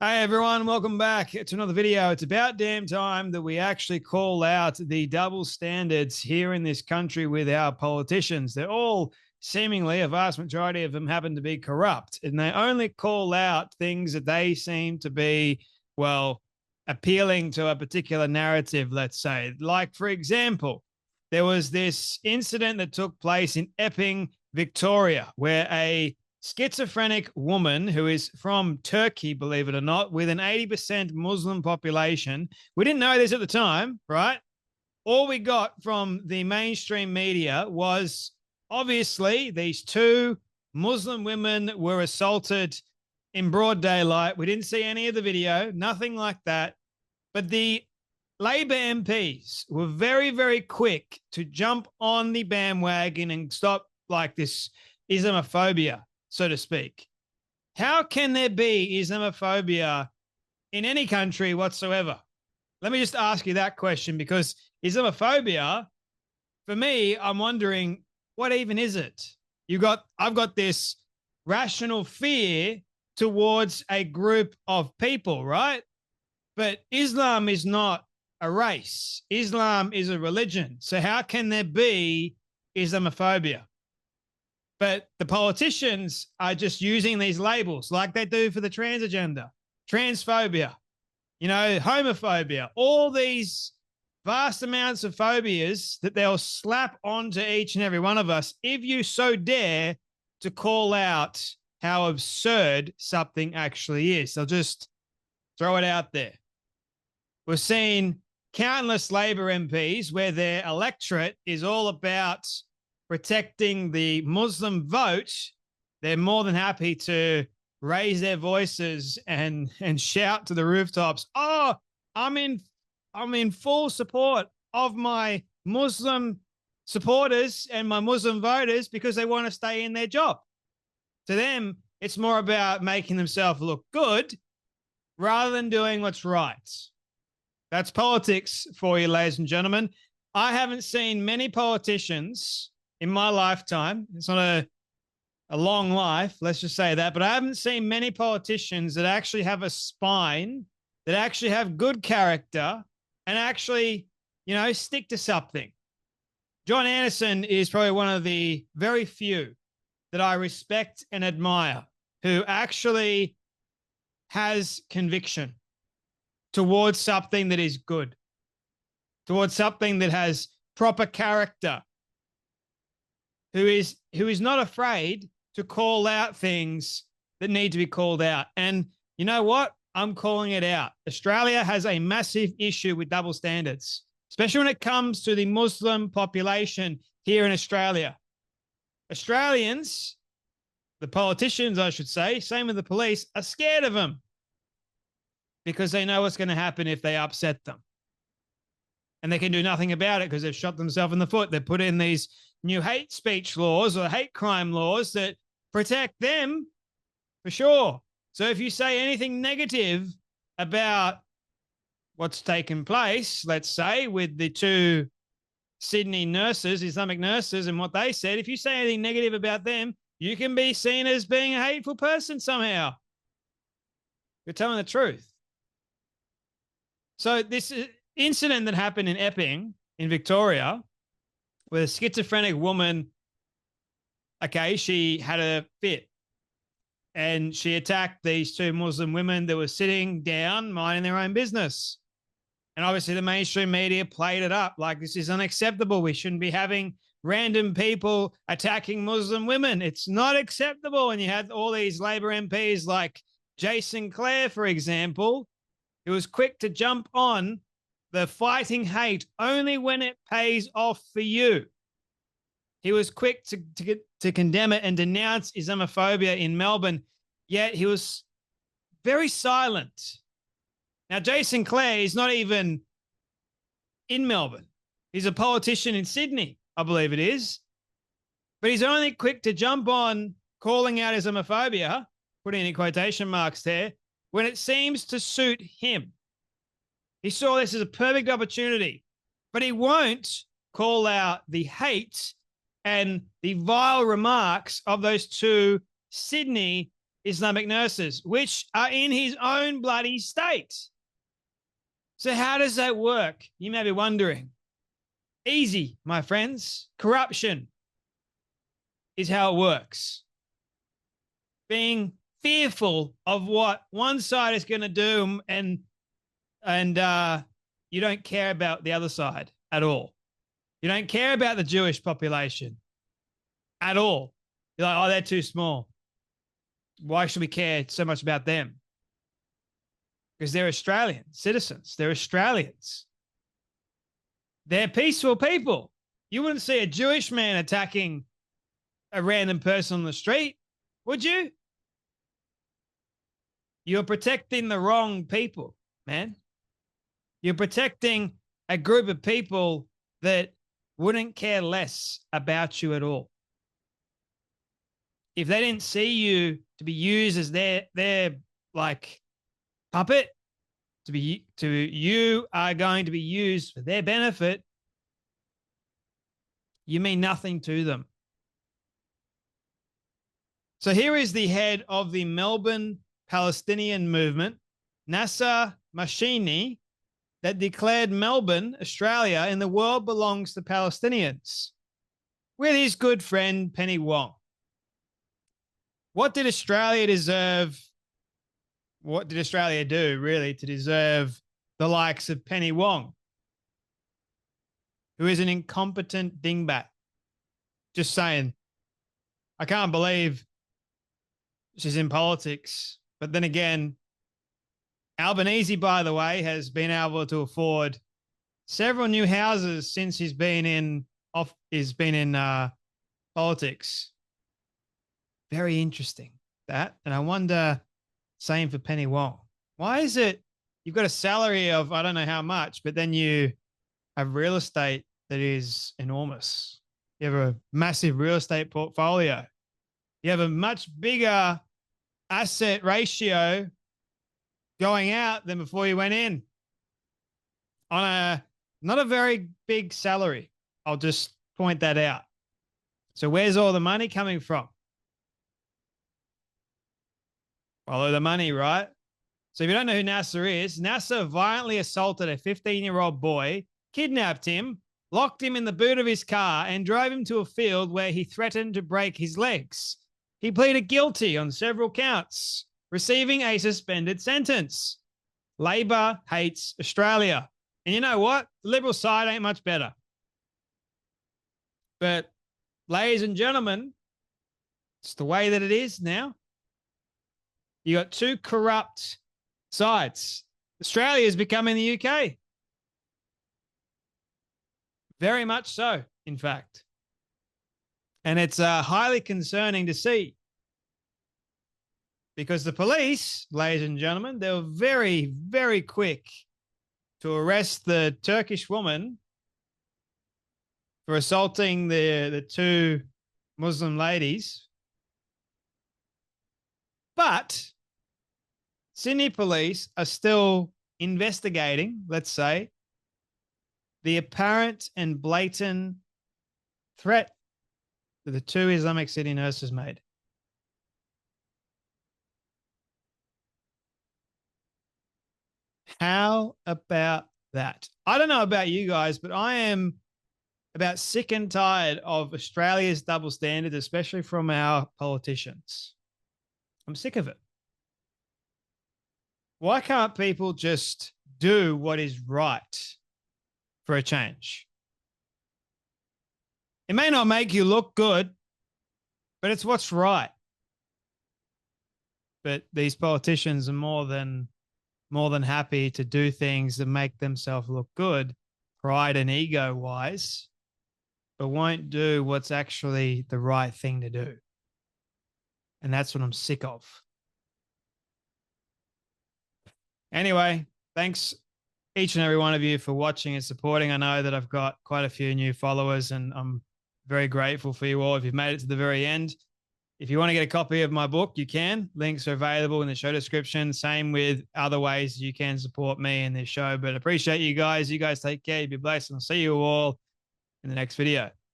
Hey everyone, welcome back to another video. It's about damn time that we actually call out the double standards here in this country with our politicians. They're all seemingly, a vast majority of them happen to be corrupt, and they only call out things that they seem to be, well, appealing to a particular narrative, let's say. Like, for example, there was this incident that took place in Epping, Victoria, where a schizophrenic woman who is from Turkey, believe it or not, with an 80% Muslim population. We didn't know this at the time, right? All we got from the mainstream media was obviously these two Muslim women were assaulted in broad daylight. We didn't see any of the video, nothing like that. But the Labor MPs were very, very quick to jump on the bandwagon and stop like this Islamophobia, so to speak. How can there be Islamophobia in any country whatsoever? Let me just ask you that question, because Islamophobia, for me, I'm wondering, what even is it? I've got this rational fear towards a group of people, right? But Islam is not a race. Islam is a religion. So how can there be Islamophobia? But the politicians are just using these labels like they do for the trans agenda, transphobia, homophobia, all these vast amounts of phobias that they'll slap onto each and every one of us if you so dare to call out how absurd something actually is. They'll just throw it out there. We've seen countless Labor MPs where their electorate is all about protecting the Muslim vote. They're more than happy to raise their voices and shout to the rooftops, "Oh, I'm in full support of my Muslim supporters and my Muslim voters," because they want to stay in their job. To them, it's more about making themselves look good rather than doing what's right. That's politics for you, ladies and gentlemen. I haven't seen many politicians in my lifetime. It's not a long life, let's just say that, but I haven't seen many politicians that actually have a spine, that actually have good character, and actually, stick to something. John Anderson is probably one of the very few that I respect and admire who actually has conviction towards something that is good, towards something that has proper character, who is not afraid to call out things that need to be called out. And you know what? I'm calling it out. Australia has a massive issue with double standards, especially when it comes to the Muslim population here in Australia. Australians, the politicians, I should say, same with the police, are scared of them because they know what's going to happen if they upset them. And they can do nothing about it because they've shot themselves in the foot. They've put in these new hate speech laws or hate crime laws that protect them for sure. So if you say anything negative about what's taken place, let's say, with the two Sydney nurses, Islamic nurses, and what they said, if you say anything negative about them, you can be seen as being a hateful person somehow. You're telling the truth. So this incident that happened in Epping in Victoria, with a schizophrenic woman, okay, she had a fit and she attacked these two Muslim women that were sitting down minding their own business. And obviously the mainstream media played it up like this is unacceptable. We shouldn't be having random people attacking Muslim women. It's not acceptable. And you had all these Labor MPs like Jason Clare, for example, who was quick to jump on the fighting hate only when it pays off for you. He was quick to condemn it and denounce Islamophobia in Melbourne, yet he was very silent. Now, Jason Clare is not even in Melbourne. He's a politician in Sydney, I believe it is. But he's only quick to jump on calling out Islamophobia, putting in quotation marks there, when it seems to suit him. He saw this as a perfect opportunity, but he won't call out the hate and the vile remarks of those two Sydney Islamic nurses, which are in his own bloody state. So how does that work? You may be wondering. Easy, my friends. Corruption is how it works. Being fearful of what one side is going to do, and you don't care about the other side at all. You don't care about the Jewish population at all. You're like, oh, they're too small. Why should we care so much about them? Because they're Australian citizens. They're Australians. They're peaceful people. You wouldn't see a Jewish man attacking a random person on the street, would you? You're protecting the wrong people, man. You're protecting a group of people that wouldn't care less about you at all. If they didn't see you to be used as their like puppet, you are going to be used for their benefit, you mean nothing to them. So here is the head of the Melbourne Palestinian movement, Nasser Mashini, that declared Melbourne, Australia, and the world belongs to Palestinians, with his good friend Penny Wong. What did Australia deserve? What did Australia do, really, to deserve the likes of Penny Wong, who is an incompetent dingbat? Just saying. I can't believe she's in politics. But then again, Albanese, by the way, has been able to afford several new houses since he's been in politics. Very interesting, that. And I wonder, same for Penny Wong. Why is it you've got a salary of I don't know how much, but then you have real estate that is enormous? You have a massive real estate portfolio. You have a much bigger asset ratio going out than before you went in on a not a very big salary. I'll just point that out. So where's all the money coming from? Follow the money, right? So if you don't know who Nasser is, Nasser violently assaulted a 15-year-old boy, kidnapped him, locked him in the boot of his car, and drove him to a field where he threatened to break his legs. He pleaded guilty on several counts, receiving a suspended sentence. Labor hates Australia. And you know what? The Liberal side ain't much better. But, ladies and gentlemen, it's the way that it is now. You got two corrupt sides. Australia is becoming the UK. Very much so, in fact. And it's highly concerning to see. Because the police, ladies and gentlemen, they were very, very quick to arrest the Turkish woman for assaulting the two Muslim ladies. But Sydney police are still investigating, let's say, the apparent and blatant threat that the two Islamic city nurses made. How about that? I don't know about you guys, but I am about sick and tired of Australia's double standards, especially from our politicians. I'm sick of it. Why can't people just do what is right for a change? It may not make you look good, but it's what's right. But these politicians are more than happy to do things that make themselves look good, pride and ego wise, but won't do what's actually the right thing to do. And that's what I'm sick of. Anyway, thanks each and every one of you for watching and supporting. I know that I've got quite a few new followers, and I'm very grateful for you all if you've made it to the very end. If you want to get a copy of my book, you can. Links are available in the show description. Same with other ways you can support me in this show. But appreciate you guys. You guys take care. Be blessed. And I'll see you all in the next video.